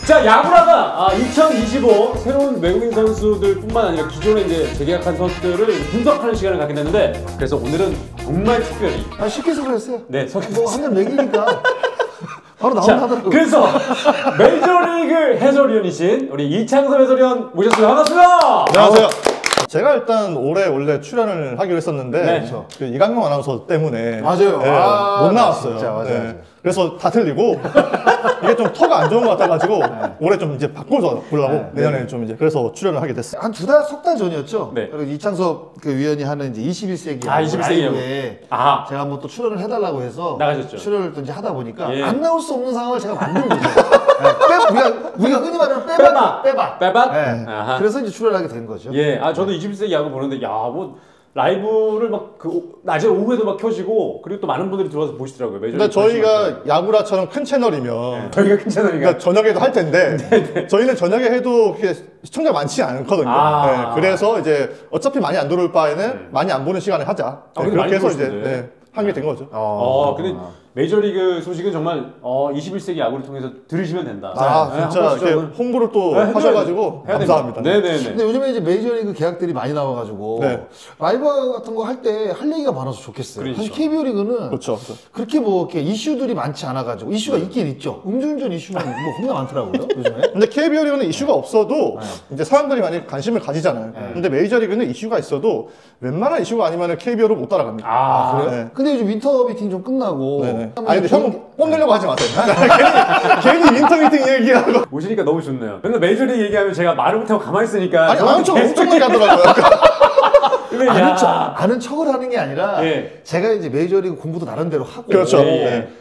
자, 야구라가 2025 새로운 외국인 선수들뿐만 아니라 기존에 이제 재계약한 선수들을 분석하는 시간을 갖게 됐는데, 그래서 오늘은 정말 특별히 쉽게 소개했어요. 네, 한명 매기니까 바로 나온다더라고요. 그래서 메이저리그 해설위원이신 우리 이창섭 해설위원 모셨습니다. 반갑습니다. 안녕하세요. 제가 일단 올해 원래 출연을 하기로 했었는데 네. 그 이강용 아나운서 때문에 맞아요. 네, 못 나왔어요. 진짜 맞아요. 네. 그래서 다 틀리고 이게 좀 터가 안 좋은 것 같아가지고 올해 좀 이제 바꿔서 보려고 내년에 좀 이제 그래서 출연을 하게 됐어요. 한 석 달 전이었죠. 네. 그리고 이창섭 그 위원이 하는 이제 21세기 21세기 라이브에 아하. 제가 한번 또 출연을 해달라고 해서 나가셨죠. 출연을 또 이제 하다 보니까 예. 안 나올 수 없는 상황을 제가 만든 거죠. 우리가 흔히 말하는 빼박. 네. 아하. 그래서 이제 출연하게 된 거죠. 예, 저도 21세기 야구 보는데, 야, 뭐 라이브를 막 낮에 오후에도 막 켜지고, 그리고 또 많은 분들이 들어와서 보시더라고요. 근데 저희가 야구라처럼 큰 채널이면 저희가 큰 채널이니까. 그러니까 저녁에도 할 텐데 저희는 저녁에 해도 그렇게 시청자 많지 않거든요. 네, 그래서 이제 어차피 많이 안 들어올 바에는 많이 안 보는 시간에 하자. 네, 그렇게 해서 이제 하게 된 거죠. 근데 메이저리그 소식은 정말 21세기 야구를 통해서 들으시면 된다. 진짜 이렇게 홍보를 또 하셔가지고 감사합니다. 네네네. 근데 요즘에 이제 메이저리그 계약들이 많이 나와가지고 라이브 같은 거 할 때 할 얘기가 많아서 좋겠어요. 그렇죠. 사실 KBO 리그는 그렇죠. 그렇게 뭐 이렇게 이슈들이 많지 않아가지고 이슈가 있긴 있죠. 음주운전 이슈만 뭐 겁나 많더라고요 요즘에. 근데 KBO 리그는 이슈가 없어도 이제 사람들이 많이 관심을 가지잖아요. 근데 메이저 리그는 이슈가 있어도 웬만한 이슈가 아니면 KBO를 못 따라갑니다. 그래요? 네. 근데 요즘 윈터 미팅 좀 끝나고. 아니 근데 형 뽐내려고 하지 마세요. 괜히 윈터 미팅 얘기하고. 오시니까 너무 좋네요. 맨날 메이저리그 얘기하면 제가 말을 못하고 가만히 있으니까. 아니 엄청나게 하더라고요. 아는 척을 하는 게 아니라 제가 이제 메이저리그 공부도 나름대로 하고. 그렇죠.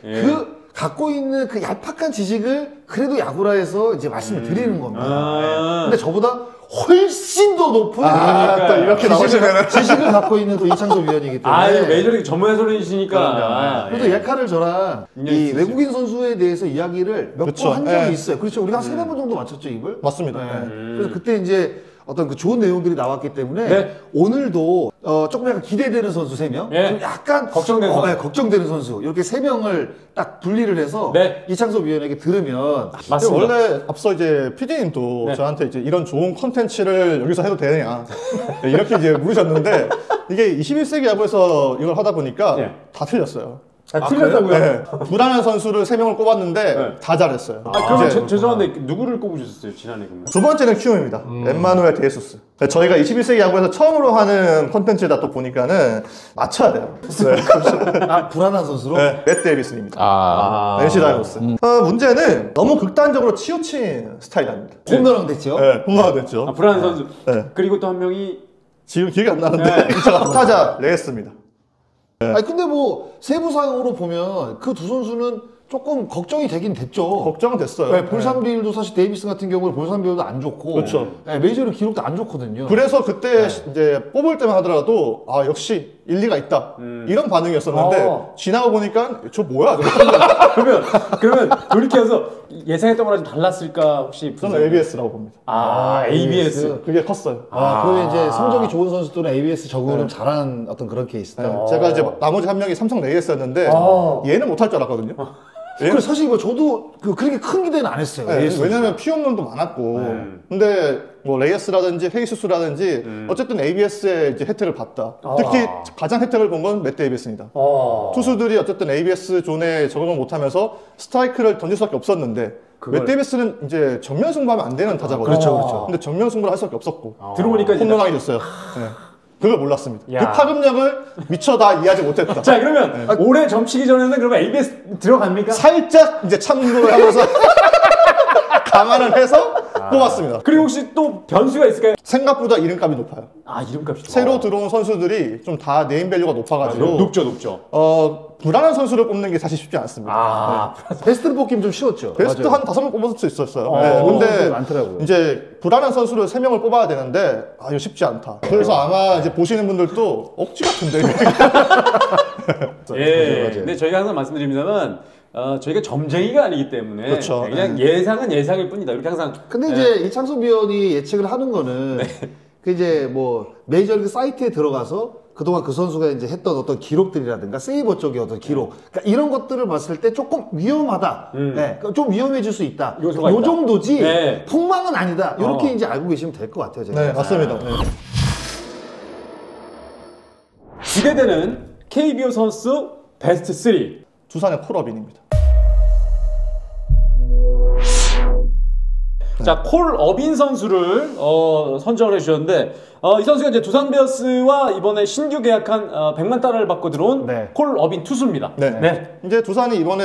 그 갖고 있는 그 얄팍한 지식을 그래도 야구라에서 이제 말씀을 드리는 겁니다. 근데 저보다 훨씬 더 높은 또 이렇게 나오시면 지식을 갖고 있는 또 이창섭 위원이기 때문에 메이저리그 전문 해설위원이시니까 그래도 예카를 저랑 이 외국인 선수에 대해서 이야기를 몇 번 한 적이 있어요. 그렇죠. 우리가 한 3-4번 정도 맞췄죠, 입을? 맞습니다. 그래서 그때 이제 어떤 그 좋은 내용들이 나왔기 때문에 오늘도 조금 약간 기대되는 선수 3명, 좀 약간 걱정되는 선수. 걱정되는 선수 이렇게 3명을 딱 분리를 해서 이창섭 위원에게 들으면 맞습니다. 원래 앞서 이제 PD님도 저한테 이제 이런 좋은 컨텐츠를 여기서 해도 되느냐 이렇게 이제 물으셨는데 이게 21세기 야구에서 이걸 하다 보니까 다 틀렸어요. 틀렸다고요? 네. 불안한 선수를 3명을 꼽았는데 다 잘했어요. 그러면 죄송한데 누구를 꼽으셨어요, 지난해 그러면? 두 번째는 키움입니다. 엠마누엘 데수스. 저희가 21세기 야구에서 처음으로 하는 콘텐츠다 또 보니까는 맞춰야 돼요. 불안한 선수로? 맷 데이비슨입니다. NC 다이노스. 문제는 너무 극단적으로 치우친 스타일이 아닙니다. 홈런왕 됐죠? 네, 홈런왕 됐죠. 불안한 선수. 그리고 또 한 명이 지금 기억이 안 나는데 타자 레이스입니다. 아니 근데 뭐 세부상으로 보면 그 두 선수는 조금 걱정이 되긴 됐죠. 걱정은 됐어요. 볼삼 비율도 사실 데이비스 같은 경우는 볼삼 비율도 안 좋고, 그렇죠. 메이저리그 기록도 안 좋거든요. 그래서 그때 이제 뽑을 때만 하더라도 역시 일리가 있다 이런 반응이었었는데 지나고 보니까 저 뭐야? 그러면 돌이켜서 예상했던 거랑 좀 달랐을까 혹시? 저는 ABS라고 봅니다. ABS. 그게 컸어요. 그러면 이제 성적이 좋은 선수들은 ABS 적응을 잘한 어떤 그런 케이스다. 제가 이제 나머지 한 명이 삼성 레이스였는데 얘는 못할 줄 알았거든요. 그래 사실 뭐 저도 그렇게 큰 기대는 안 했어요. 왜냐면 피홈런도 많았고 근데 뭐 레이스라든지 헤이수스라든지 어쨌든 ABS의 이제 혜택을 봤다. 특히 가장 혜택을 본 건 맷 데이비스입니다. 투수들이 어쨌든 ABS 존에 적응을 못하면서 스트라이크를 던질 수밖에 없었는데 맷 데이비스는 이제 정면 승부하면 안 되는 타자거든요. 그렇죠. 근데 정면 승부를 할 수밖에 없었고 들어보니까 홈런왕이 됐어요. 그걸 몰랐습니다. 그 파급력을 미처 다 이해하지 못했다. 자 그러면 올해 점치기 전에는 그러면 ABS 들어갑니까? 살짝 이제 참고를 하면서 감안을 해서 뽑았습니다. 그리고 혹시 또 변수가 있을까요? 생각보다 이름값이 높아요. 이름값이 새로 들어온 선수들이 좀 다 네임밸류가 높아가지고 높죠. 불안한 선수를 뽑는 게 사실 쉽지 않습니다. 베스트를 뽑기는 좀 쉬웠죠. 베스트 한 5명 뽑을 수 있었어요. 근데 많더라고요. 이제 불안한 선수를 3명을 뽑아야 되는데 이거 쉽지 않다. 그래서 아마 이제 보시는 분들도 억지 같은데. 근데 저희가 항상 말씀드립니다만 저희가 점쟁이가 아니기 때문에 그렇죠. 그냥 예상은 예상일 뿐이다. 이렇게 항상. 근데 이제 이창섭 위원이 예측을 하는 거는 그 이제 뭐 메이저리그 사이트에 들어가서 그동안 그 선수가 이제 했던 어떤 기록들이라든가 세이버 쪽의 어떤 기록, 그러니까 이런 것들을 봤을 때 조금 위험하다, 네, 좀 위험해질 수 있다. 요 정도지 네. 폭망은 아니다. 이렇게 이제 알고 계시면 될 것 같아요. 제가. 네, 맞습니다. 네. 기대되는 KBO 선수 베스트 3. 두산의 콜어빈입니다. 자, 콜 어빈 선수를 선정을 해주셨는데 이 선수가 이제 두산 베어스와 이번에 신규 계약한 100만 달러를 받고 들어온 네. 콜 어빈 투수입니다. 네. 이제 두산이 이번에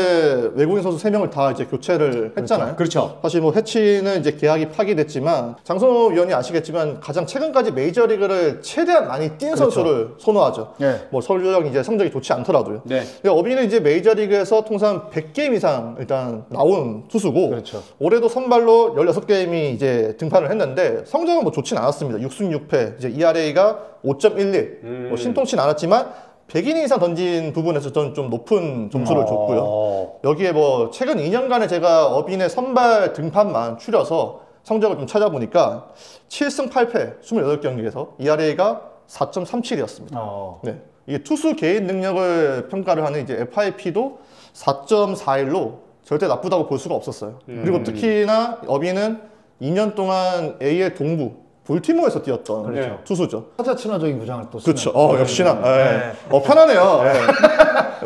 외국인 선수 3명을 다 이제 교체를 했잖아요. 그렇죠. 사실 뭐 해치는 이제 계약이 파기됐지만 장성호 위원이 아시겠지만 가장 최근까지 메이저리그를 최대한 많이 뛴 선수를 선호하죠. 네. 뭐 설령 이제 성적이 좋지 않더라도요. 네. 어빈은 이제 메이저리그에서 통상 100게임 이상 일단 나온 투수고 그렇죠. 올해도 선발로 16게임이 이제 등판을 했는데 성적은 뭐 좋진 않았습니다. 6승 6패, 이제 ERA가 5.11. 뭐 신통치 않았지만 100이닝 이상 던진 부분에서 저는 좀 높은 점수를 줬고요. 여기에 뭐 최근 2년간에 제가 어빈의 선발 등판만 추려서 성적을 좀 찾아보니까 7승 8패 28경기에서 ERA가 4.37이었습니다. 네. 이게 투수 개인 능력을 평가를 하는 이제 FIP도 4.41로 절대 나쁘다고 볼 수가 없었어요. 그리고 특히나 어빈은 2년 동안 AL 동부 볼티모어에서 뛰었던 그렇죠. 투수죠. 타자 친화적인 구장을 또 그렇죠. 쓰는. 역시나. 네. 편하네요.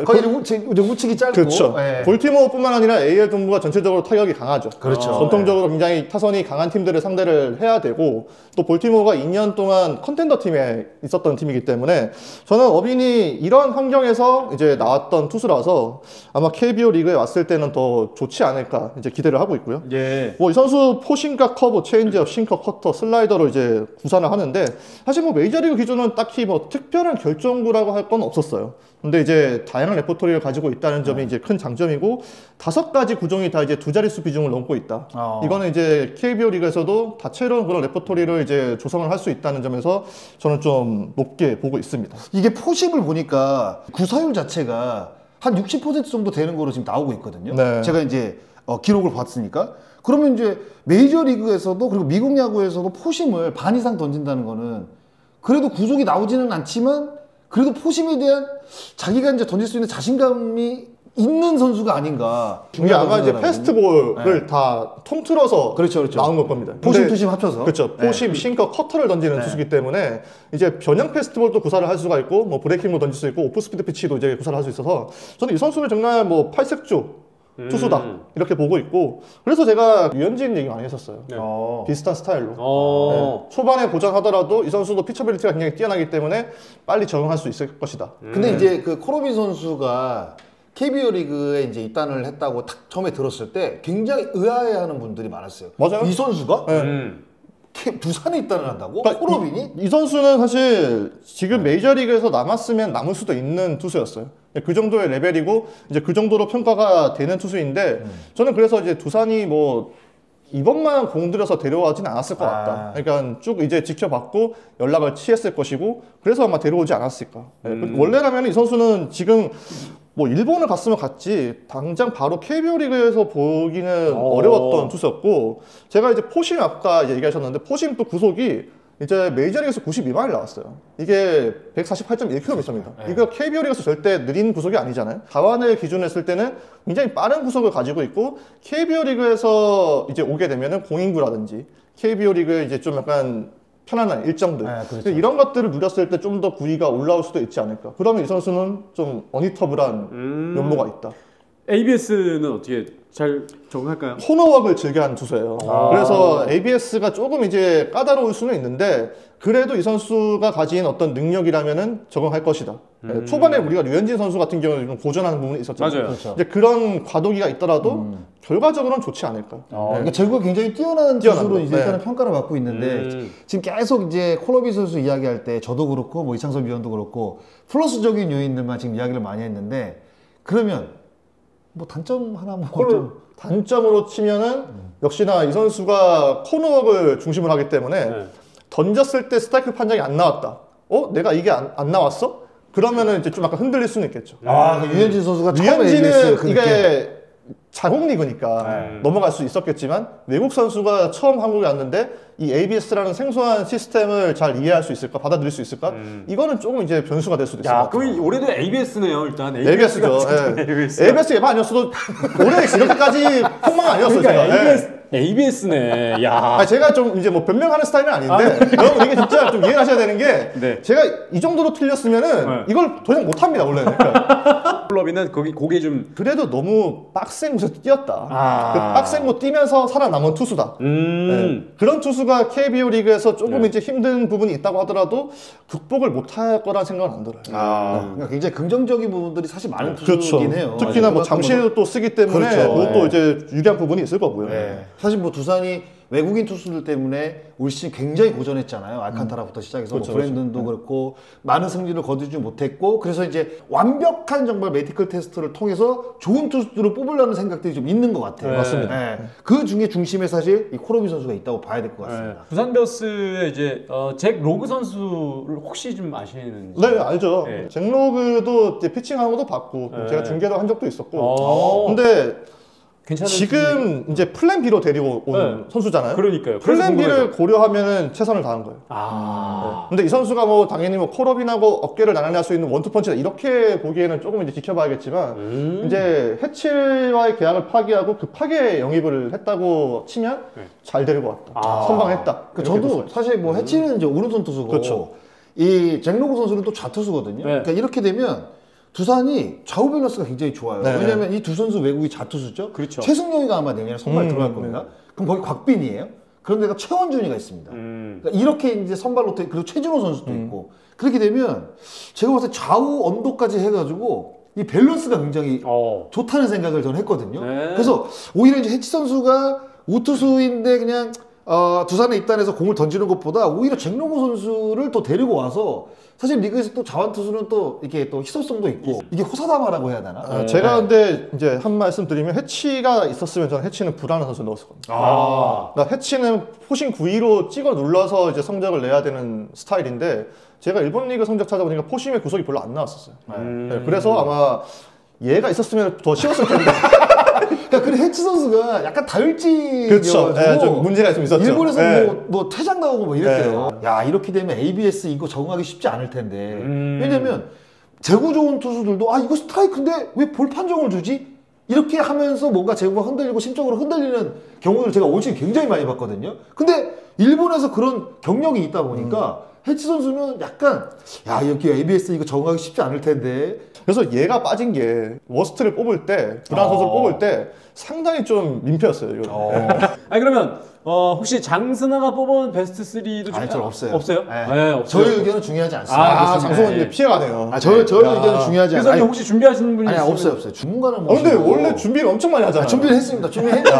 거의 우측이 짧고. 그렇죠. 네. 볼티모어뿐만 아니라 AL 동부가 전체적으로 타격이 강하죠. 그렇죠. 전통적으로 굉장히 타선이 강한 팀들을 상대를 해야 되고 또 볼티모어가 2년 동안 컨텐더 팀에 있었던 팀이기 때문에 저는 어빈이 이런 환경에서 이제 나왔던 투수라서 아마 KBO 리그에 왔을 때는 더 좋지 않을까 이제 기대를 하고 있고요. 예. 뭐 이 선수 포싱과 커브, 체인지업, 싱커, 커터, 슬라이더로 이제 구사를 하는데 사실 뭐 메이저리그 기준은 딱히 뭐 특별한 결정구라고 할 건 없었어요. 근데 이제 다양한 레퍼토리를 가지고 있다는 점이 이제 큰 장점이고 5가지 구종이 다 이제 두 자릿수 비중을 넘고 있다. 이거는 이제 KBO 리그에서도 다채로운 그런 레퍼토리를 이제 조성을 할 수 있다는 점에서 저는 좀 높게 보고 있습니다. 이게 포심을 보니까 구사율 자체가 한 60% 정도 되는 거로 지금 나오고 있거든요. 네. 제가 이제 기록을 봤으니까. 그러면 이제 메이저리그에서도 그리고 미국 야구에서도 포심을 반 이상 던진다는 거는 그래도 구속이 나오지는 않지만 그래도 포심에 대한 자기가 이제 던질 수 있는 자신감이 있는 선수가 아닌가. 이게 아마 이제 패스트볼을 다 통틀어서 그렇죠. 나온 걸 겁니다. 포심, 투심 합쳐서. 그렇죠. 포심, 싱커, 커터를 던지는 투수기 때문에 이제 변형 패스트볼도 구사를 할 수가 있고 뭐 브레이킹도 던질 수 있고 오프스피드 피치도 이제 구사를 할 수 있어서 저는 이 선수를 정말 뭐 팔색조 투수다 이렇게 보고 있고 그래서 제가 유현진 얘기 많이 했었어요. 비슷한 스타일로 네. 초반에 고전하더라도 이 선수도 피처빌리티가 굉장히 뛰어나기 때문에 빨리 적응할 수 있을 것이다. 근데 이제 그 콜어빈 선수가 KBO 리그에 이제 입단을 했다고 딱 처음에 들었을 때 굉장히 의아해하는 분들이 많았어요. 맞아요. 이 선수가 두산에 입단을 한다고? 콜어빈이? 이 선수는 사실 지금 메이저리그에서 남았으면 남을 수도 있는 투수였어요. 그 정도의 레벨이고 이제 그 정도로 평가가 되는 투수인데 저는 그래서 이제 두산이 뭐 이번만 공들여서 데려와진 않았을 것 같다. 그러니까 쭉 이제 지켜봤고 연락을 취했을 것이고 그래서 아마 데려오지 않았을까. 원래라면 이 선수는 지금 뭐 일본을 갔으면 갔지 당장 바로 KBO 리그에서 보기는 어려웠던 투수였고 제가 이제 포심 아까 이제 얘기하셨는데 포심 또 구속이 이제 메이저리그에서 92마일 나왔어요. 이게 148.1km입니다. 이거 KBO 리그에서 절대 느린 구속이 아니잖아요. 다완을 기준으로 했을 때는 굉장히 빠른 구속을 가지고 있고 KBO 리그에서 이제 오게 되면은 공인구라든지 KBO 리그에 이제 좀 약간 편안한 일정들 그렇죠. 이런 것들을 누렸을 때 좀 더 구위가 올라올 수도 있지 않을까. 그러면 이 선수는 좀 어니터블한 면모가 있다. ABS는 어떻게 잘 적응할까요? 코너웍을 즐겨하는 투수예요. 그래서 ABS가 조금 이제 까다로울 수는 있는데 그래도 이 선수가 가진 어떤 능력이라면은 적응할 것이다. 초반에 우리가 류현진 선수 같은 경우는 좀 고전하는 부분이 있었잖아요. 맞아요. 그렇죠. 이제 그런 과도기가 있더라도 결과적으로는 좋지 않을까. 그러니까 결국은 굉장히 뛰어난 투수로 이제 네. 일단은 평가를 받고 있는데 지금 계속 이제 콜어빈 선수 이야기할 때 저도 그렇고 뭐 이창섭 위원도 그렇고 플러스적인 요인들만 지금 이야기를 많이 했는데 그러면 뭐 단점 하나 뭐 좀 단점으로 치면은 역시나 이 선수가 코너웍을 중심으로 하기 때문에 던졌을 때 스트라이크 판정이 안 나왔다. 내가 이게 안 나왔어? 그러면은 이제 좀 약간 흔들릴 수는 있겠죠. 그 유현진 선수가 처음에 유현진은 ABS 그 이게 자국 리그니까 넘어갈 수 있었겠지만 외국 선수가 처음 한국에 왔는데 이 ABS라는 생소한 시스템을 잘 이해할 수 있을까, 받아들일 수 있을까? 이거는 조금 이제 변수가 될 수도 있을 것 야, 같아요. 그럼 올해도 ABS네요, 일단. ABS죠. ABS 예방 아니었어도 올해 이렇게까지 폭망 아니었어요. 그러니까 제가. ABS네. 야. 제가 좀 이제 뭐 변명하는 스타일은 아닌데 여러분 이게 진짜 좀 이해하셔야 되는 게 네. 제가 이 정도로 틀렸으면은 이걸 더 이상 못합니다 원래는. 그러니까. 클럽이는 거기 좀 그래도 너무 빡센 곳에서 뛰었다. 그 빡센 곳 뛰면서 살아남은 투수다. 네. 그런 투수가 KBO 리그에서 조금 이제 힘든 부분이 있다고 하더라도 극복을 못할 거란 생각은 안 들어요. 그러니까 굉장히 긍정적인 부분들이 사실 많은 그렇죠. 투수이긴 해요. 특히나 뭐 잠실도 또 쓰기 때문에 그렇죠. 그것도 이제 유리한 부분이 있을 거고요. 사실 뭐 두산이 외국인 투수들 때문에 올 시즌 굉장히 고전했잖아요. 알칸타라부터 시작해서 그렇죠, 뭐 브랜든도 그렇고 많은 승리를 거두지 못했고 그래서 이제 완벽한 정말 메디컬 테스트를 통해서 좋은 투수들을 뽑으려는 생각들이 좀 있는 것 같아요. 맞습니다. 그 중에 중심에 사실 이 코로비 선수가 있다고 봐야 될 것 같습니다. 두산 베어스의 이제 잭 로그 선수를 혹시 좀 아시는지? 네, 알죠. 네. 잭 로그도 이제 피칭하는 것도 봤고 제가 중계도 한 적도 있었고. 어. 근데 괜찮은 지금 이제 플랜 B로 데리고 온 선수잖아요. 그러니까요. 플랜 B를 고려하면은 최선을 다한 거예요. 아. 근데 이 선수가 뭐 당연히 뭐 콜업인하고 어깨를 나란히 할 수 있는 원투펀치다 이렇게 보기에는 조금 이제 지켜봐야겠지만 이제 해칠과의 계약을 파기하고 그 파기에 영입을 했다고 치면 잘 데리고 왔다. 선방했다. 그 저도 사실 뭐 해치는 이제 오른손 투수고 그렇죠. 이 잭로그 선수는 또 좌투수거든요. 그러니까 이렇게 되면 두산이 좌우 밸런스가 굉장히 좋아요. 네. 왜냐하면 이 두 선수 외국이 좌투수죠. 그렇죠. 최승용이가 아마 내년에 선발 들어갈 겁니다. 그럼 거기 곽빈이에요. 그런 데가 최원준이가 있습니다. 그러니까 이렇게 이제 선발 로테 그리고 최진호 선수도 있고 그렇게 되면 제가 봤을 때 좌우 언더까지 해가지고 이 밸런스가 굉장히 좋다는 생각을 저는 했거든요. 네. 그래서 오히려 이제 해치 선수가 우투수인데 그냥 두산에 입단해서 공을 던지는 것보다 오히려 잭로그 선수를 또 데리고 와서 사실 리그에서 또 자완 투수는 또 이렇게 또 희소성도 있고 이게 호사다마라고 해야 되나? 제가 근데 이제 한 말씀 드리면 해치가 있었으면 저는 해치는 불안한 선수 넣었을 겁니다. 그러니까 해치는 포신 9위로 찍어 눌러서 이제 성적을 내야 되는 스타일인데 제가 일본 리그 성적 찾아보니까 포심의 구석이 별로 안 나왔었어요. 네, 그래서 아마 얘가 있었으면 더 쉬웠을 텐데. 그러니까 그 해치 선수가 약간 다혈질이어가지고 그렇죠. 네, 좀 문제가 좀 있었죠. 일본에서 네. 뭐 퇴장 나오고 뭐 이랬대요. 야 이렇게 되면 ABS 이거 적응하기 쉽지 않을 텐데. 왜냐면 제구 좋은 투수들도 이거 스트라이크인데 왜 볼 판정을 주지? 이렇게 하면서 뭔가 제구가 흔들리고 심적으로 흔들리는 경우를 제가 올 시즌 굉장히 많이 봤거든요. 근데 일본에서 그런 경력이 있다 보니까 해치 선수는 약간 이렇게 ABS 이거 적응하기 쉽지 않을 텐데. 그래서 얘가 빠진 게 워스트를 뽑을 때 불안 선수를 뽑을 때 상당히 좀 민폐였어요. 이거. 아니 그러면 혹시 장승아가 뽑은 베스트 3도 좀 전 없어요. 없어요? 네. 네, 없어요. 저희 의견은 중요하지 않습니다. 장성원 이제 피해가네요. 저희 의견은 중요하지 그래서 않아요. 혹시 준비하시는 분이 아니 있으면 없어요. 전문가는 근데 모시고. 원래 준비를 엄청 많이 하잖아요. 준비를 했습니다. 준비했는데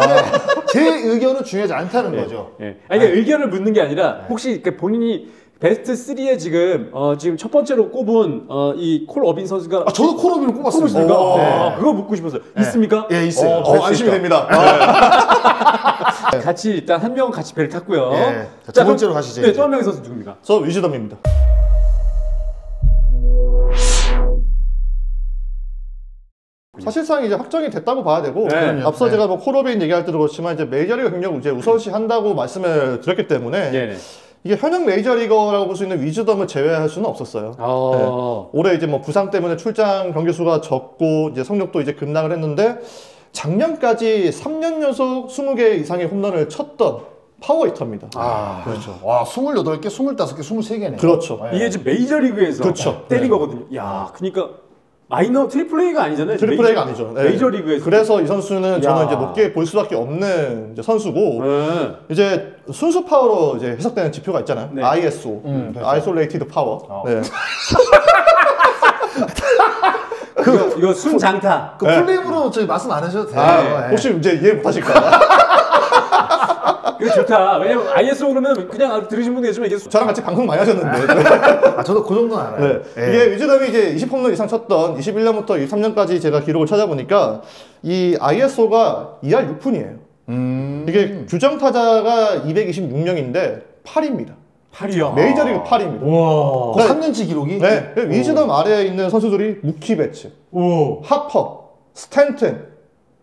제 의견은 중요하지 않다는 거죠. 예. 아니, 그러니까 의견을 묻는 게 아니라 혹시 본인이 베스트 3에 지금 첫 번째로 꼽은 이 콜 어빈 선수가 저도 코로비를 꼽았습니다. 꼽으십니까? 그거 묻고 싶어서요. 있습니까? 예, 있어요. 안심이 됩니다. 같이 일단 한 명은 같이 배를 탔고요. 예. 자, 두 번째로 그럼- 가시죠, 네, 이제. 또 한 명의 선수 누굽니까? 저 위즈덤입니다. 사실상 이제 확정이 됐다고 봐야 되고 네. 앞서 제가 뭐 콜어빈 얘기할 때도 그렇지만 이제 메이저리그 경력 이제 우선시 한다고 말씀을 드렸기 때문에 네네. 이게 현역 메이저리거라고 볼 수 있는 위즈덤을 제외할 수는 없었어요. 올해 이제 뭐 부상 때문에 출장 경기 수가 적고 이제 성적도 이제 급락을 했는데 작년까지 3년 연속 20개 이상의 홈런을 쳤던 파워히터입니다. 그렇죠. 와, 28개, 25개, 23개네. 그렇죠. 이게 지금 메이저리그에서 그렇죠. 때린 거거든요. 야, 그러니까 마이너 트리플 A가 아니잖아요. 트리플 A가 아니죠. 네. 메이저리그에서. 그래서 이 선수는 저는 야. 이제 높게 볼 수밖에 없는 이제 선수고 네. 이제 순수 파워로 이제 해석되는 지표가 있잖아요. 네. ISO, Isolated Power. 네. 이거 순장타. 그 플레임으로 저희 말씀 안 하셔도 돼요. 예. 혹시 이제 이해 못하실까? 그게 좋다. 왜냐면 ISO 그러면 그냥 들으신 분들 계시면 이게 저랑 같이 방송 많이 하셨는데. 저도 그 정도는 알아요. 네. 예. 이게 위즈덤이 이제 20홈런 이상 쳤던 21년부터 23년까지 제가 기록을 찾아보니까 이 ISO가 2할 6푼이에요. 이게 규정 타자가 226명인데 8입니다. 8이요. 메이저리그 8입니다. 와. 3년치 기록이? 네. 위즈덤 아래에 있는 선수들이 무키 배츠, 오. 하퍼, 스탠튼,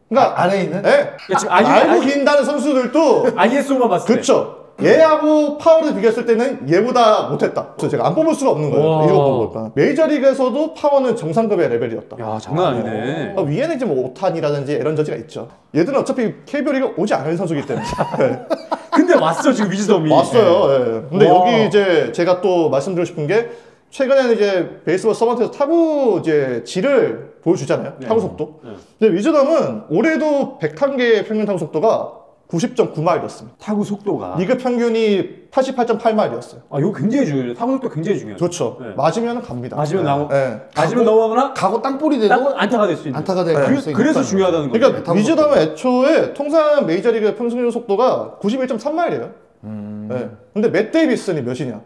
그러니까 안에 있는? 네. 지금 알고 긴다는 선수들도 ISO만 봤을 때. 그렇죠. 얘하고 파워를 비교했을 때는 얘보다 못했다. 그래서 제가 안 뽑을 수가 없는 거예요. 이거 보니까. 메이저리그에서도 파워는 정상급의 레벨이었다. 야, 장난 아니네. 위에는 이제 뭐 오탄이라든지 에런저지가 있죠. 얘들은 어차피 KBO 리그 오지 않을 선수이기 때문에. 네. 근데 왔어, 지금 위즈덤이. 왔어요. 예. 근데 와. 여기 이제 제가 또 말씀드리고 싶은 게 최근에는 이제 베이스볼 서번트에서 타구 이제 질을 보여주잖아요. 타구 속도. 근데 위즈덤은 올해도 101개의 평균 타구 속도가 90.9마일이었습니다. 타구 속도가. 리그 평균이 88.8마일이었어요. 아, 이거 굉장히 중요해요. 타구 속도 굉장히 중요해요. 그렇죠. 네. 맞으면 갑니다. 맞으면 나오. 네. 맞으면 넘어가거나 가고 땅볼이 돼도 안타가 될 수 있는. 안타가 될 가능성이 그래서 높다는 중요하다는 거죠. 그러니까 타구 위즈덤은 애초에 통상 메이저리그 평균 속도가 91.3마일이에요. 네. 근데 맷 데이비슨이 몇이냐?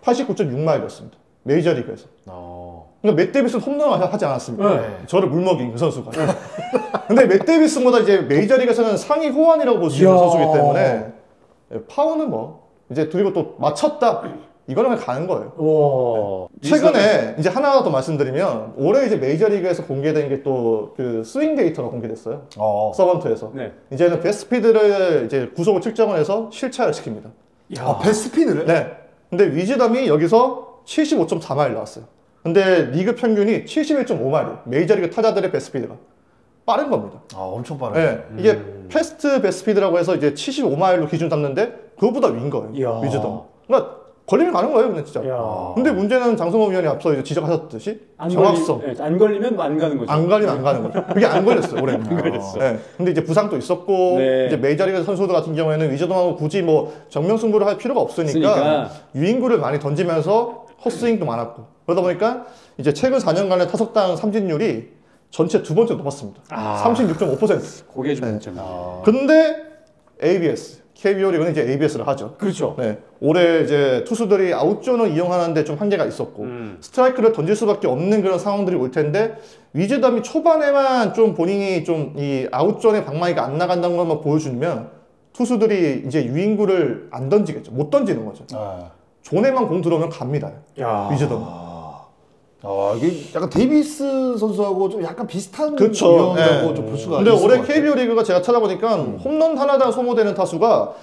89.6마일이었습니다. 메이저리그에서. 그러니까 맷 데이비슨 홈런을 하지 않았습니까? 네. 저를 물먹인 그 선수가. 근데 맷 데이비슨보다 이제 메이저리그에서는 상위 호환이라고 볼 수 있는 이야. 선수이기 때문에 파워는 뭐 이제 그리고 또 맞췄다 이거는 그냥 가는 거예요. 와. 최근에 이제 하나 더 말씀드리면 올해 이제 메이저리그에서 공개된 게 또 그 스윙 데이터가 공개됐어요. 서번트에서. 네. 이제는 베스트피드를 이제 구속을 측정을 해서 실차를 시킵니다. 아, 베스피드를? 네. 근데 위즈덤이 여기서 75.4마일 나왔어요. 근데 리그 평균이 71.5마일이에요. 메이저리그 타자들의 베스트피드가. 빠른 겁니다. 아, 엄청 빠르네. 네. 이게 패스트 베스트피드라고 해서 이제 75마일로 기준 잡는데 그것보다 위인 거예요. 이야. 위즈덤. 그러니까 걸리면 가는 거예요, 그냥 진짜. 야. 근데 문제는 장성호 위원이 앞서 이제 지적하셨듯이 정확성. 안 걸리면 안 가는 거죠. 안 가리면 안 가는 거죠. 그게 안 걸렸어요, 올해는. 안 걸렸어. 네. 근데 이제 부상도 있었고, 네. 이제 메이저리그 선수들 같은 경우에는 위즈덤하고 굳이 뭐 정면 승부를 할 필요가 없으니까 있으니까. 유인구를 많이 던지면서 헛스윙도 많았고. 그러다 보니까 이제 최근 4년간의 타석당 삼진율이 전체 두 번째 높았습니다. 36.5%. 그게 좀 네. 문제입니다. 근데 ABS, KBO 리그는 이제 ABS를 하죠. 그렇죠. 네. 올해 이제 투수들이 아웃존을 이용하는데 좀 한계가 있었고 스트라이크를 던질 수밖에 없는 그런 상황들이 올 텐데 위즈덤이 초반에만 좀 본인이 좀 이 아웃존의 방망이가 안 나간다는 것만 보여주면 투수들이 이제 유인구를 안 던지겠죠. 못 던지는 거죠. 존에만 공 들어오면 갑니다. 야. 위즈덤. 이게 약간 데이비스 선수하고 좀 약간 비슷한 그렇죠. 유형이라고 네. 좀 볼 수가 근데 있을 올해 것 같아요. KBO 리그가 제가 찾아보니까 홈런 하나당 소모되는 타수가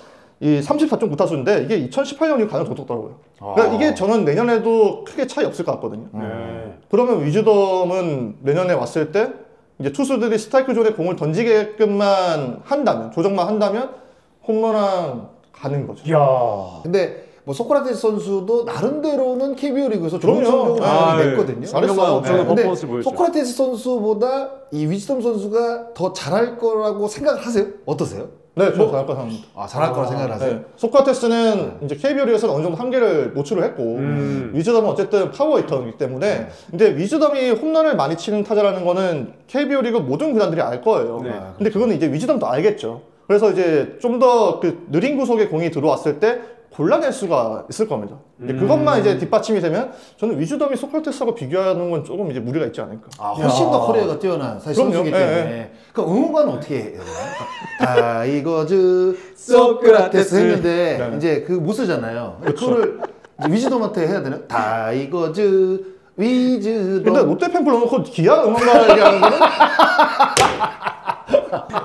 이 34.9타수인데 이게 2018년 이후 가장 적더라고요. 그러니까 이게 저는 내년에도 크게 차이 없을 것 같거든요. 네. 그러면 위즈덤은 내년에 왔을 때 이제 투수들이 스트라이크 존에 공을 던지게끔만 한다면 조정만 한다면 홈런왕 가는 거죠. 야. 근데 뭐 소크라테스 선수도 나름대로는 KBO 리그에서 좋은 그럼요. 성적을 아, 냈거든요. 잘했어요. 엄청난 근데 퍼포먼스를 보였죠. 소크라테스 선수보다 이 위즈덤 선수가 더 잘할 거라고 생각을 하세요? 어떠세요? 네, 저 잘할 거 생각합니다. 아, 잘할 거라 생각을 하세요? 네. 소크라테스는 이제 KBO 리그에서는 어느 정도 한계를 노출을 했고 위즈덤은 어쨌든 파워 히터이기 때문에 근데 위즈덤이 홈런을 많이 치는 타자라는 거는 KBO 리그 모든 구단들이 알 거예요. 네. 근데 그거는 이제 위즈덤도 알겠죠. 그래서 이제 좀 더 그 느린 구속에 공이 들어왔을 때 골라낼 수가 있을 겁니다. 이제 그것만 이제 뒷받침이 되면 저는 위즈덤이 소크라테스하고 비교하는 건 조금 이제 무리가 있지 않을까. 훨씬 더 커리어가 뛰어난 사실 그럼요. 선수이기 때문에. 예, 그럼 응원가는 어떻게 해야 되나요? 타이거즈 소크라테스 했는데 네. 이제 그 못 쓰잖아요. 그쵸. 그거를 이제 위즈덤한테 해야 되나요? 타이거즈 위즈덤. 근데 롯데 팬플 넣어놓고 기아 응원가 얘기하는 거는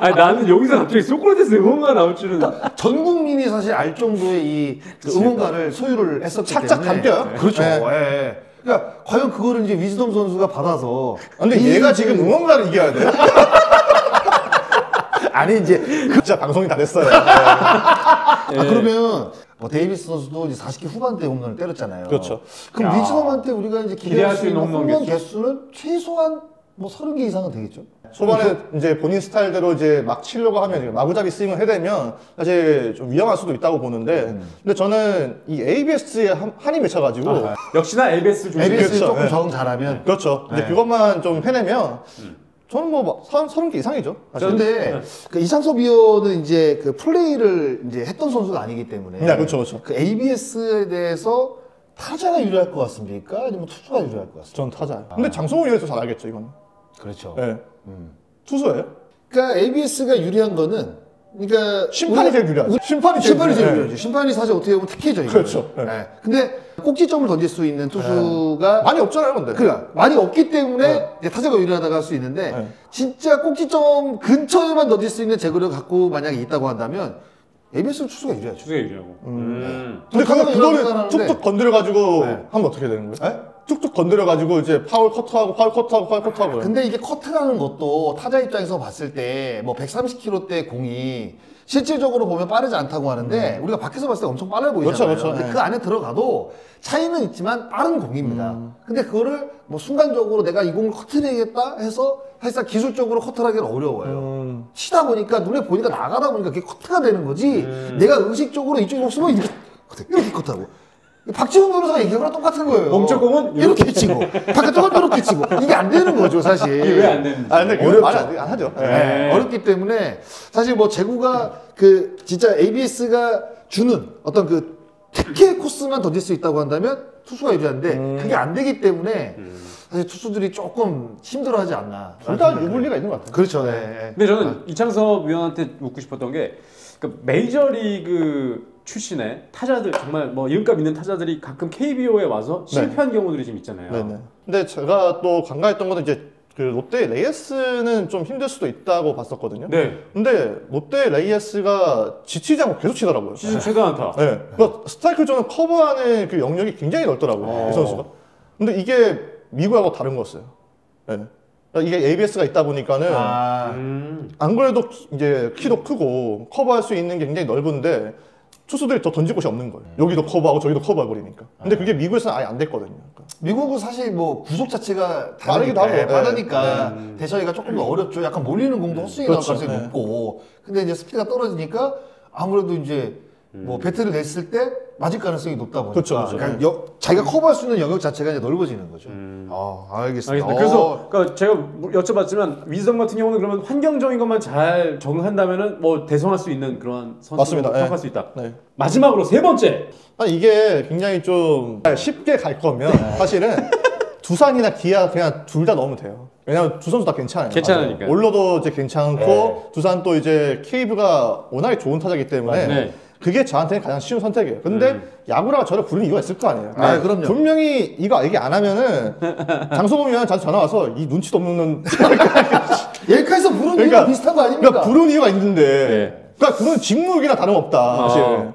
아니, 나는 여기서 갑자기 소크라테스 응원가 나올 줄은. 전 국민이 사실 알 정도의 이 응원가를 소유를 했었기 착착 때문에. 담겨요. 그렇죠. 네. 예. 그러니까 과연 그거를 이제 위즈덤 선수가 받아서 근데 얘가 지금 응원가를 이겨야 돼요? 아니 이제 진짜 방송이 다 됐어요. 그러면 뭐 데이비스 선수도 이제 40개 후반대 홈런을 때렸잖아요. 그렇죠. 그럼 위즈덤한테 우리가 이제 기대할 수 있는 홈런 홈런 개수는 최소한 뭐 30개 이상은 되겠죠. 초반에 이제 본인 스타일대로 이제 막 치려고 하면 마구잡이 스윙을 해대면 사실 좀 위험할 수도 있다고 보는데 근데 저는 이 ABS에 한이 맺혀가지고 역시나 ABS 조심. ABS 그렇죠. 조금 네. 적응 잘하면. 그렇죠. 이제 네. 그것만 좀 해내면 저는 뭐 30개 이상이죠. 사실. 근데 그 이상섭 위원은 이제 그 플레이를 이제 했던 선수가 아니기 때문에. 네, 그렇죠, 그렇죠. 그 ABS에 대해서 타자가 유리할 것 같습니까? 아니면 투수가 유리할 것 같습니까? 전 타자예요. 근데 장성호 위원에서 잘 알겠죠, 이거는. 그렇죠. 네. 투수예요? 그러니까 ABS가 유리한 거는 그러니까 심판이 제일 유리하죠. 심판이 제일 심판이 제일 유리해요. 유리하죠. 심판이 사실 어떻게 보면 특혜죠. 이거는. 그렇죠. 네. 네. 근데 꼭지점을 던질 수 있는 투수가 많이 없잖아요, 근데. 그러니까 많이 없기 때문에 이제 타자가 유리하다고 할 수 있는데 진짜 꼭지점 근처에만 던질 수 있는 제구를 갖고 만약에 있다고 한다면 ABS 투수가 유리하죠. 투수가 유리하고. 근데 타자가 그거를 유리하다고 하는데 툭툭 건드려가지고 하면 어떻게 되는 거예요? 툭툭 건드려가지고 이제 파울 커트하고 파울 커트하고 파울 커트하고. 근데 이게 커트라는 것도 타자 입장에서 봤을 때 뭐 130km대 공이 실질적으로 보면 빠르지 않다고 하는데 우리가 밖에서 봤을 때 엄청 빨라 보이잖아요. 그렇죠. 근데 그 안에 들어가도 차이는 있지만 빠른 공입니다. 근데 그거를 뭐 순간적으로 내가 이 공을 커트해야겠다 해서 사실상 기술적으로 커트를 하기는 어려워요. 치다 보니까 눈에 보니까 나가다 보니까 그게 커트가 되는 거지. 내가 의식적으로 이쪽에 없으면 이렇게 커트하고. 박지훈 변호사가 얘기한 거랑 똑같은 거예요. 멈춰공은 이렇게 치고 바깥쪽은 이렇게 치고 이게 안 되는 거죠 사실. 이게 왜 안 되는지. 근데 그건 안 하죠. 네. 어렵기 때문에 사실 뭐 제구가 그 진짜 ABS가 주는 어떤 그 특혜 코스만 던질 수 있다고 한다면 투수가 유리한데 그게 안 되기 때문에 사실 투수들이 조금 힘들어하지 않나. 둘 다 유불리가 있는 것 같아요. 그렇죠. 네. 근데 저는 이창섭 위원한테 묻고 싶었던 게 그 메이저리그 출신의 타자들 정말 뭐 이름값 있는 타자들이 가끔 KBO에 와서 실패한 경우들이 좀 있잖아요. 네네. 근데 제가 또 간과했던 거는 이제 그 롯데 레이에스는 좀 힘들 수도 있다고 봤었거든요. 네. 근데 롯데 레이에스가 지치지 않고 계속 치더라고요. 시즌 최다 안타. 네. 그러니까 스트라이크 존을 커버하는 그 영역이 굉장히 넓더라고요. 이 선수가. 근데 이게 미국하고 다른 거였어요. 네. 그러니까 이게 ABS가 있다 보니까는 안 그래도 이제 키도 크고 커버할 수 있는 게 굉장히 넓은데 투수들이 더 던질 곳이 없는 거예요. 여기도 커버하고 저기도 커버해버리니까. 근데 그게 미국에서는 아예 안 됐거든요. 미국은 사실 뭐 구속 자체가 빠르기도 하고. 빠르니까 대처하기가 조금 더 어렵죠. 약간 몰리는 공도 헛스윙이 나올 가능성이 높고. 근데 이제 스피드가 떨어지니까 아무래도 이제 뭐 배트를 냈을 때 맞을 가능성이 높다 보니까 그렇죠. 그러니까 자기가 커버할 수 있는 영역 자체가 이제 넓어지는 거죠. 알겠습니다. 그래서 그러니까 제가 여쭤봤지만 위성 같은 경우는 그러면 환경적인 것만 잘 적응한다면은 뭐 대성할 수 있는 그런 선수로 맞습니다. 평가할 네. 수 있다. 네. 마지막으로 세 번째. 이게 굉장히 좀 쉽게 갈 거면 사실은 두산이나 기아 그냥 둘 다 넣으면 돼요. 왜냐면 두 선수 다 괜찮아요. 괜찮으니까. 올러도 이제 괜찮고 두산 또 이제 케이브가 워낙에 좋은 타자이기 때문에 네. 그게 저한테는 가장 쉬운 선택이에요. 근데 야구라가 저를 부르는 이유가 있을 거 아니에요. 그럼요. 분명히 이거 얘기 안 하면은 장소범이면 저한테 전화 와서 이 눈치도 없는 예카에서 부른 이유가 비슷한 거 아닙니까? 그러니까 부르는 이유가 있는데 그러니까 그건 직무유기나 다름없다 사실.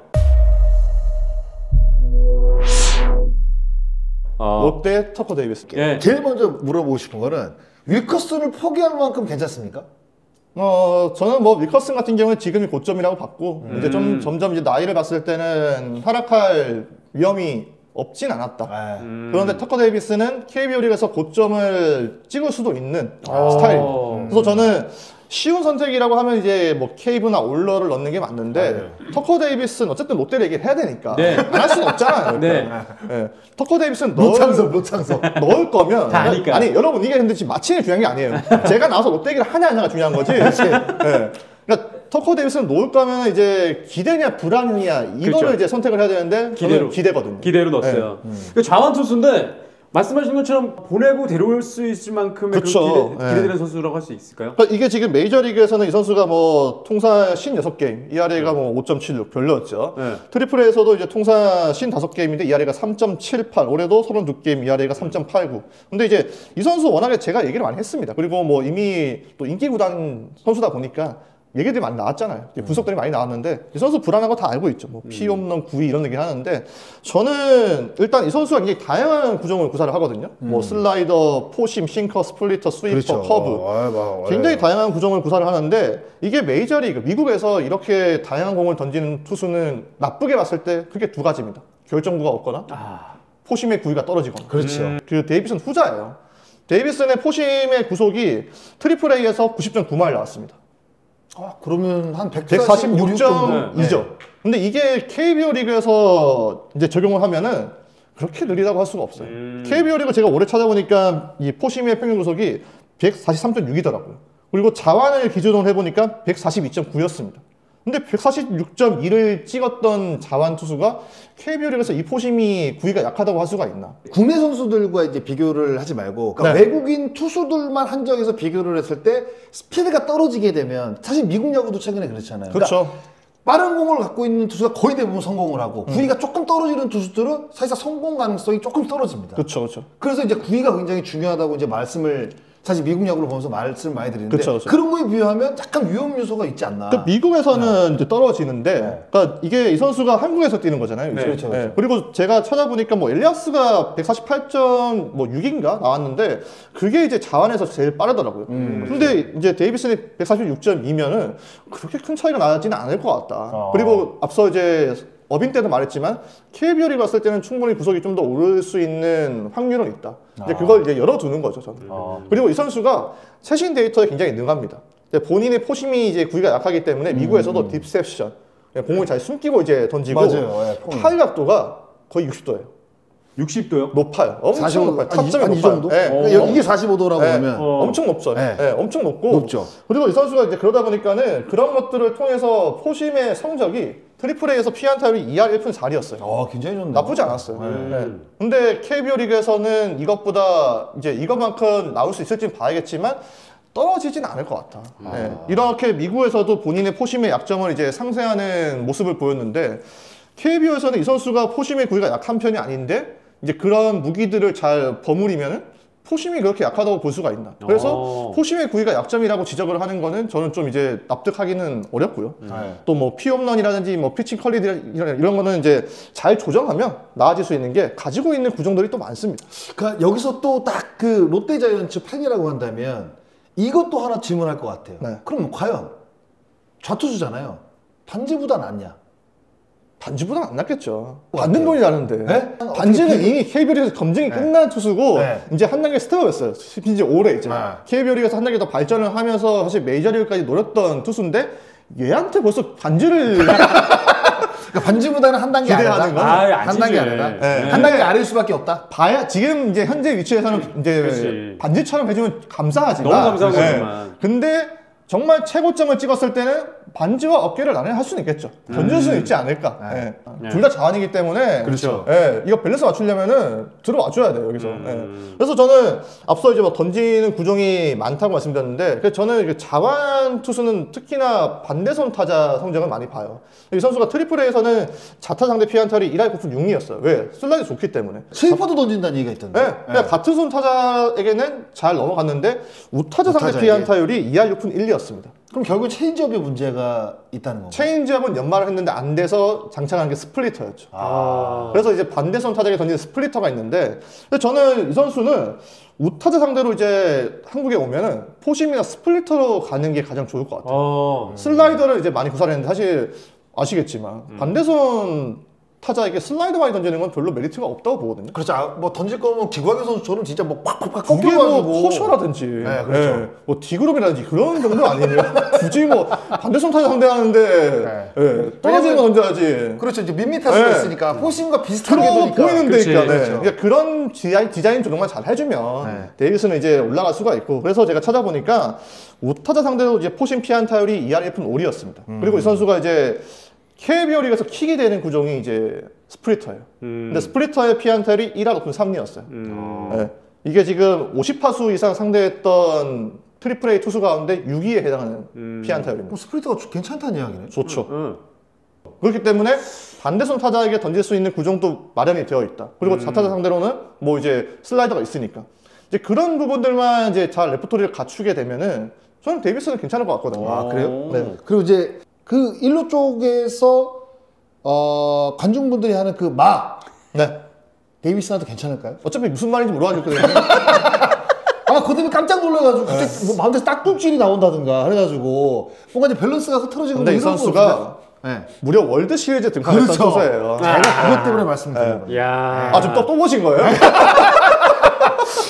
롯데 터커 데이비스. 예. 제일 먼저 물어보고 싶은 거는 윌커슨을 포기할 만큼 괜찮습니까? 저는 뭐 윌커슨 같은 경우는 지금이 고점이라고 봤고 이제 좀 점점 이제 나이를 봤을 때는 하락할 위험이 없진 않았다. 그런데 터커 데이비스는 KBO 리그에서 고점을 찍을 수도 있는 스타일입니다. 그래서 저는 쉬운 선택이라고 하면 이제 뭐 케이브나 올러를 넣는 게 맞는데 터커 데이비스는 어쨌든 롯데를 얘기를 해야 되니까 안 할 수는 없잖아요. 그러니까. 네. 터커 데이비스는 넣을 거면 다 아니까. 아니 여러분 이게 근데 지금 마침이 중요한 게 아니에요. 제가 나와서 롯데 얘기를 하냐 안 하냐가 중요한 거지. 그러니까 터커 데이비스는 놓을 거면 이제 기대냐 불안이냐 이거를 그렇죠. 이제 선택을 해야 되는데 기대거든요. 기대로 넣었어요. 그 좌완 투수인데 말씀하신 것처럼 보내고 데려올 수 있을 만큼의 그쵸. 기대되는 선수라고 할 수 있을까요? 그러니까 이게 지금 메이저리그에서는 이 선수가 뭐 통산 56게임, ERA가 뭐 5.76 별로였죠. 트리플 A에서도 이제 통산 55게임인데 ERA가 3.78, 올해도 32게임 ERA가 3.89. 근데 이제 이 선수 워낙에 제가 얘기를 많이 했습니다. 그리고 뭐 이미 또 인기 구단 선수다 보니까 얘기들이 많이 나왔잖아요. 분석들이 많이 나왔는데 이 선수 불안한 거 다 알고 있죠. 뭐 피홈런 9위 이런 얘기를 하는데 저는 일단 이 선수가 굉장히 다양한 구종을 구사를 하거든요. 뭐 슬라이더, 포심, 싱커, 스플리터, 스위퍼, 그렇죠. 커브 굉장히 다양한 구종을 구사를 하는데 이게 메이저리그 미국에서 이렇게 다양한 공을 던지는 투수는 나쁘게 봤을 때 그게 두 가지입니다. 결정구가 없거나 포심의 구위가 떨어지거나. 그렇죠. 그 데이비슨 후자예요. 데이비슨의 포심의 구속이 트리플 A에서 90.9마일 나왔습니다. 그러면 한 146.2죠. 근데 이게 KBO 리그에서 이제 적용을 하면은 그렇게 느리다고 할 수가 없어요. KBO 리그 제가 올해 찾아보니까 이 포심의 평균 구속이 143.6이더라고요. 그리고 자완을 기준으로 해보니까 142.9였습니다. 근데 146.1을 찍었던 자완 투수가 KBO 리그에서 이 포심이 구위가 약하다고 할 수가 있나? 국내 선수들과 이제 비교를 하지 말고 그러니까 외국인 투수들만 한정해서 비교를 했을 때 스피드가 떨어지게 되면 사실 미국 야구도 최근에 그렇잖아요. 그렇죠. 그러니까 빠른 공을 갖고 있는 투수가 거의 대부분 성공을 하고 구위가 조금 떨어지는 투수들은 사실상 성공 가능성이 조금 떨어집니다. 그렇죠, 그렇죠. 그래서 이제 구위가 굉장히 중요하다고 이제 말씀을 사실 미국 야구를 보면서 말씀을 많이 드리는데 그쵸, 그쵸. 그런 거에 비하면 약간 위험 요소가 있지 않나. 그러니까 미국에서는 이제 떨어지는데, 그러니까 이게 이 선수가 한국에서 뛰는 거잖아요. 네, 그렇죠, 그렇죠. 그리고 제가 찾아보니까 뭐 엘리아스가 148.6인가 나왔는데 그게 이제 자완에서 제일 빠르더라고요. 근데 이제 데이비슨이 146.2면은 그렇게 큰 차이가 나지는 않을 것 같다. 그리고 앞서 이제 어빈 때도 말했지만 KBO를 갔을 때는 충분히 구속이 좀 더 오를 수 있는 확률은 있다. 근데 그걸 이제 열어두는 거죠, 저는. 그리고 이 선수가 최신 데이터에 굉장히 능합니다. 본인의 포심이 이제 구위가 약하기 때문에 미국에서도 딥셉션, 공을 잘 숨기고 이제 던지고 맞아요. 타격각도가 거의 60도예요. 60도요? 높아요. 엄청 45, 높아요. 타점이 이 높아요. 정도? 네. 그러니까 이게 45도라고 네. 하면 엄청 높죠. 네. 네, 엄청 높고. 높죠. 그리고 이 선수가 이제 그러다 보니까는 그런 것들을 통해서 포심의 성적이 트리플 A에서 피안타율이 2할 1푼 4리였어요. 굉장히 좋네. 나쁘지 않았어요. 네. 근데 KBO 리그에서는 이것보다 이제 이것만큼 나올 수 있을지는 봐야겠지만 떨어지진 않을 것 같아. 네. 이렇게 미국에서도 본인의 포심의 약점을 이제 상쇄하는 모습을 보였는데 KBO에서는 이 선수가 포심의 구위가 약한 편이 아닌데 이제 그런 무기들을 잘 버무리면은 포심이 그렇게 약하다고 볼 수가 있나. 그래서 포심의 구위가 약점이라고 지적을 하는 거는 저는 좀 이제 납득하기는 어렵고요. 또 뭐 피홈런이라든지 뭐 피칭 퀄리티 이런 거는 이제 잘 조정하면 나아질 수 있는 게 가지고 있는 구종들이 또 많습니다. 그러니까 여기서 또 딱 그 롯데자이언츠 팬이라고 한다면 이것도 하나 질문할 것 같아요. 네. 그럼 과연 좌투수잖아요. 반지보다 낫냐? 반지보다는 안 낫겠죠. 받는 돈이 다른데. 네? 반지는 이미 KBO에서 검증이 끝난 투수고 네. 이제 한 단계 스텝업했어요. 심지어 올해 이제 KBO에서 한 단계 더 발전을 하면서 사실 메이저리그까지 노렸던 투수인데 얘한테 벌써 반지를 그러니까 반지보다는 한 단계 기대하는 아래다. 건 한 단계 아니지. 아래다. 네. 한 단계 아래일 수밖에 없다. 봐야 지금 이제 현재 위치에서는 이제 그렇지. 반지처럼 해주면 감사하지만 너무 감사한 거지만. 근데 정말 최고점을 찍었을 때는 반지와 어깨를 나란히 할 수는 있겠죠. 던질 수는 있지 않을까. 네. 둘 다 자완이기 때문에 그렇죠. 이거 밸런스 맞추려면은 들어와줘야 돼요 여기서. 그래서 저는 앞서 이제 뭐 던지는 구종이 많다고 말씀드렸는데 그래서 저는 이게 자완 투수는 특히나 반대손 타자 성적을 많이 봐요. 이 선수가 트리플 A에서는 자타 상대 피안타율이 1할 9푼 6리였어요. 왜? 슬라이드 좋기 때문에. 스위퍼도 던진다는 얘기가 있던데. 그냥 같은 손 타자에게는 잘 넘어갔는데 우타자 상대 우타자에게. 피안타율이 2할 6푼 1리였습니다. 그럼 결국 체인지업에 문제가 있다는 건가요? 체인지업은 연말을 했는데 안 돼서 장착한 게 스플리터였죠. 그래서 이제 반대손 타자에게 던지는 스플리터가 있는데 근데 저는 이 선수는 우타자 상대로 이제 한국에 오면은 포심이나 스플리터로 가는 게 가장 좋을 것 같아요. 슬라이더를 이제 많이 구사했는데 사실 아시겠지만 반대손 타자에게 슬라이더 많이 던지는 건 별로 메리트가 없다고 보거든요. 그렇죠. 뭐 던질 거면 기광현 선수처럼 진짜 뭐 팍팍팍 그게 꺾여가지고. 뭐 포셔라든지, 그렇죠. 뭐 디그룹이라든지 그런 정도 아니에요. 굳이 뭐 반대손 타자 상대하는데 떨어지는 거 던져야지. 그렇죠. 이제 밋밋할 수가 있으니까 포심과 비슷하게 들어 되니까. 보이는 데니까. 그렇죠. 그러니까 그런 디자인 조정만 잘 해주면 데이비스는 이제 올라갈 수가 있고. 그래서 제가 찾아보니까 우타자 상대로 이제 포심 피안타율이 2할 1푼 5리였습니다. 그리고 이 선수가 이제 KBO 리그에서 킥이 되는 구종이 이제 스프리터예요. 근데 스프리터의 피안타율이 1할 5푼 3리였어요. 이게 지금 50타수 이상 상대했던 트리플 A 투수 가운데 6위에 해당하는 피안타율입니다. 그럼 스프리터가 괜찮다는 이야기네. 좋죠. 그렇기 때문에 반대손 타자에게 던질 수 있는 구종도 마련이 되어 있다. 그리고 자타자 상대로는 뭐 이제 슬라이더가 있으니까. 이제 그런 부분들만 이제 잘 레퍼토리를 갖추게 되면은 저는 데이비스는 괜찮을 것 같거든요. 아, 그래요? 네. 그리고 이제 그 일루 쪽에서 관중분들이 하는 그 네. 데이비스한테 괜찮을까요? 어차피 무슨 말인지 물어봤거든요. 아마 그 때문에 깜짝 놀라가지고 갑자기 뭐 마운드에서 딱꿈질이 나온다든가 해가지고 뭔가 이제 밸런스가 흐트러지고 근데 이 이런 선수가 무려 월드 시리즈 등판했던 그렇죠. 선수예요. 제가 그것 때문에 말씀드린 거예요. 야. 아, 지금 또 보신 거예요?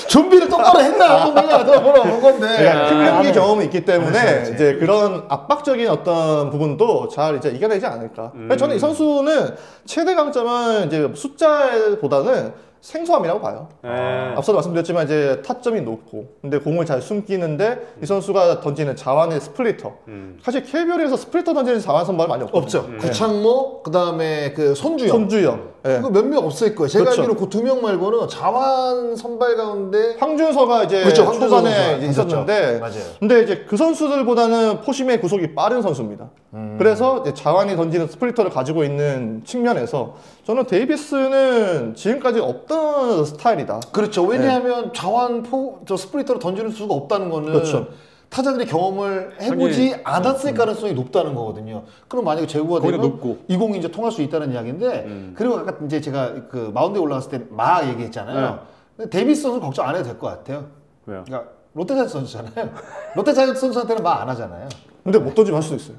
준비를 똑바로 했나? 내가 더 보러 온 건데. 팀 경기 경험이 있기 때문에 이제 그런 압박적인 어떤 부분도 잘 이제 이겨내지 않을까. 그래서 저는 이 선수는 최대 강점은 이제 숫자보다는 생소함이라고 봐요. 앞서도 말씀드렸지만 이제 타점이 높고, 근데 공을 잘 숨기는데 이 선수가 던지는 자완의 스플리터. 사실 KBO에서 스플리터 던지는 자완 선발 많이 없거든요. 없죠. 구창모, 그 다음에 그 손주영. 손주영. 네. 이거 몇 명 없을 거예요. 제가 그렇죠. 알기로 그 두 명 말고는 자완 선발 가운데 황준서가 이제 그렇죠, 황준서 초반에 선수가 이제 있었는데, 맞아요. 근데 이제 그 선수들보다는 포심의 구속이 빠른 선수입니다. 그래서 이제 자완이 던지는 스프리터를 가지고 있는 측면에서 저는 데이비스는 지금까지 없던 스타일이다. 그렇죠. 왜냐하면 자완 저 스프리터를 던지는 수가 없다는 거는 그렇죠. 타자들이 경험을 해보지 않았을 가능성이 높다는 거거든요. 그럼 만약에 제구가 되면 높고. 이 공이 이제 통할 수 있다는 이야기인데 그리고 아까 이제 제가 그 마운드에 올라갔을 때 마 얘기했잖아요. 근데 데이비스 선수 걱정 안 해도 될 것 같아요. 왜요? 그러니까 롯데자이언츠 선수잖아요. 롯데자이언츠 선수한테는 말 안 하잖아요. 근데 못 던지면 할 수도 있어요.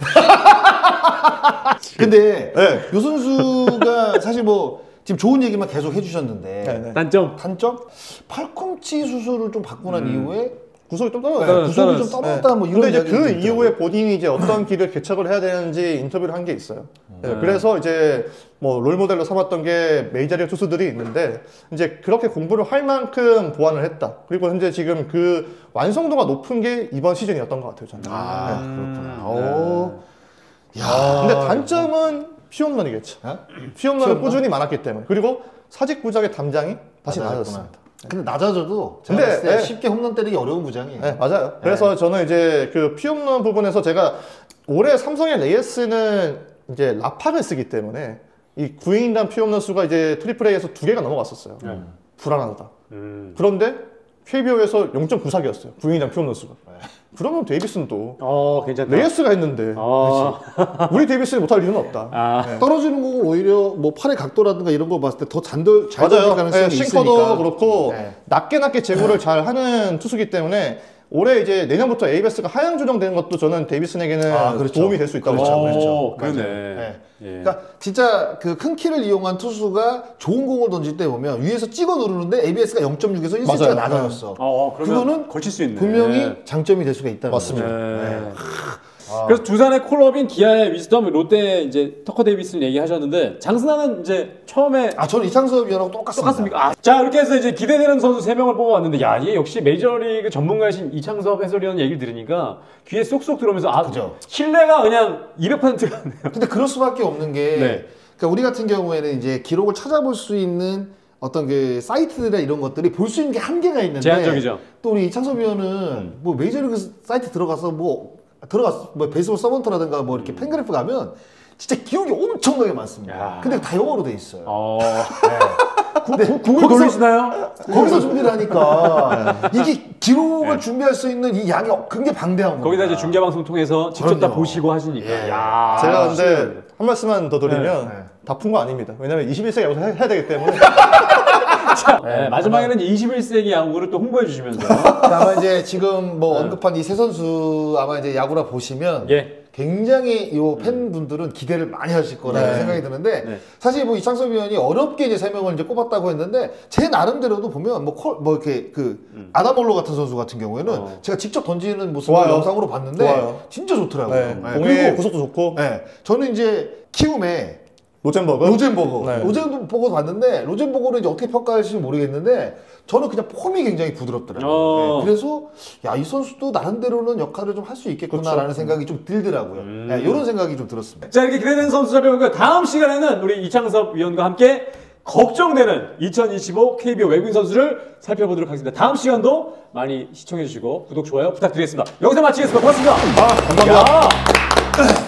근데 네. 요 선수가 사실 뭐 지금 좋은 얘기만 계속 해주셨는데 네. 단점. 단점? 팔꿈치 수술을 좀 받고 난 이후에 구속이 좀 떨어져요. 구속이 좀 떨어졌다 뭐 이런 근데 이제 이야기도 그 있더라고요. 이후에 본인이 이제 어떤 길을 개척을 해야 되는지 인터뷰를 한 게 있어요. 네, 그래서 이제 뭐 롤모델로 삼았던 게 메이저리그 투수들이 있는데 이제 그렇게 공부를 할 만큼 보완을 했다. 그리고 현재 지금 그 완성도가 높은 게 이번 시즌이었던 것 같아요. 저는. 그렇구나. 근데 단점은 피홈런이겠죠. 어? 피홈런을 꾸준히 많았기 때문에. 그리고 사직구작의 담장이 다시 낮아졌습니다. 근데 낮아져도 제가 근데, 봤을 때 네. 쉽게 홈런 때리기 어려운 구장이에요. 네, 맞아요. 그래서 저는 이제 그 피홈런 부분에서 제가 올해 삼성의 레이스는 이제 라팍을 쓰기 때문에 이 9이닝당 피홈런 수가 이제 트리플 A에서 2개가 넘어갔었어요. 불안하다. 그런데 KBO에서 0.94개였어요. 9이닝당 피홈런 수가. 그러면 데이비스는 또 괜찮다. 레이스가 했는데 우리 데이비스는 못할 이유는 없다. 떨어지는 공을 오히려 뭐 팔의 각도라든가 이런 걸 봤을 때 더 잘 던질 맞아요. 가능성이 싱커도 있으니까. 그렇고 네. 낮게 제구를 잘 하는 투수기 때문에 올해 이제 내년부터 ABS가 하향 조정되는 것도 저는 데이비슨에게는 그렇죠. 도움이 될 수 있다고 생각합니다. 그러네. 네. 예. 그러니까 진짜 그 큰 키를 이용한 투수가 좋은 공을 던질 때 보면 위에서 찍어 누르는데 ABS가 0.6에서 1cm가 맞아요. 낮아졌어. 그러면 그거는 걸칠 수 있네. 분명히 장점이 될 수가 있다는 맞습니다. 거죠. 네. 그래서 두산의 콜업인 기아의 위스덤, 롯데 이제 터커 데이비스는 얘기하셨는데 장승환은 이제 처음에 저는 이창섭 위원하고 똑같습니다. 똑같습니까? 자, 이렇게 해서 이제 기대되는 선수 3명을 뽑아왔는데, 야, 이게 역시 메이저리그 전문가이신 이창섭 해설위원 얘기를 들으니까 귀에 쏙쏙 들어오면서, 그죠. 신뢰가 그냥 200%가 네요. 근데 그럴 수밖에 없는 게, 네. 그러니까 우리 같은 경우에는 이제 기록을 찾아볼 수 있는 어떤 그 사이트나 이런 것들이 볼 수 있는 게 한계가 있는데, 제한적이죠. 또 우리 이창섭 위원은 뭐 메이저리그 사이트 들어가서 뭐 베이스볼 서번트라든가 뭐 이렇게 팬그래프 가면 진짜 기록이 엄청나게 많습니다. 야. 근데 다 영어로 돼 있어요. 네. 구글 돌리시나요? 거기서 준비를 하니까 이게 기록을 준비할 수 있는 이 양이 굉장히 방대한 거예요. 거기다 이제 중계방송 통해서 직접 다 그럼요. 보시고 하시니까. 예. 야. 제가 근데 한 말씀만 더 드리면 네. 다 푼 거 아닙니다. 왜냐면 21세기 야구 해야 되기 때문에 네, 마지막에는 21세기 야구를 또 홍보해 주시면서. 아마 이제 지금 뭐 언급한 이 세 선수 아마 이제 야구라 보시면 예. 굉장히 요 팬분들은 기대를 많이 하실 거라는 생각이 드는데 네. 사실 뭐 이창섭 위원이 어렵게 이제 3명을 이제 꼽았다고 했는데 제 나름대로도 보면 뭐 이렇게 그 아담올로 같은 선수 같은 경우에는 제가 직접 던지는 모습을 좋아요. 영상으로 봤는데 좋아요. 진짜 좋더라고요. 네. 네. 공의 그리고 구속도 좋고 저는 이제 키움에 로젠버그 네. 로젠버거 봤는데 로젠버거는 이제 어떻게 평가하실지 모르겠는데 저는 그냥 폼이 굉장히 부드럽더라고요. 네, 그래서 야, 이 선수도 나름대로는 역할을 좀 할 수 있겠구나라는 생각이 좀 들더라고요. 네, 이런 생각이 좀 들었습니다. 자, 이렇게 기대되는 선수 살펴보고 다음 시간에는 우리 이창섭 위원과 함께 걱정되는 2025 KBO 외국인 선수를 살펴보도록 하겠습니다. 다음 시간도 많이 시청해 주시고 구독, 좋아요 부탁드리겠습니다. 여기서 마치겠습니다. 고맙습니다. 감사합니다. 야.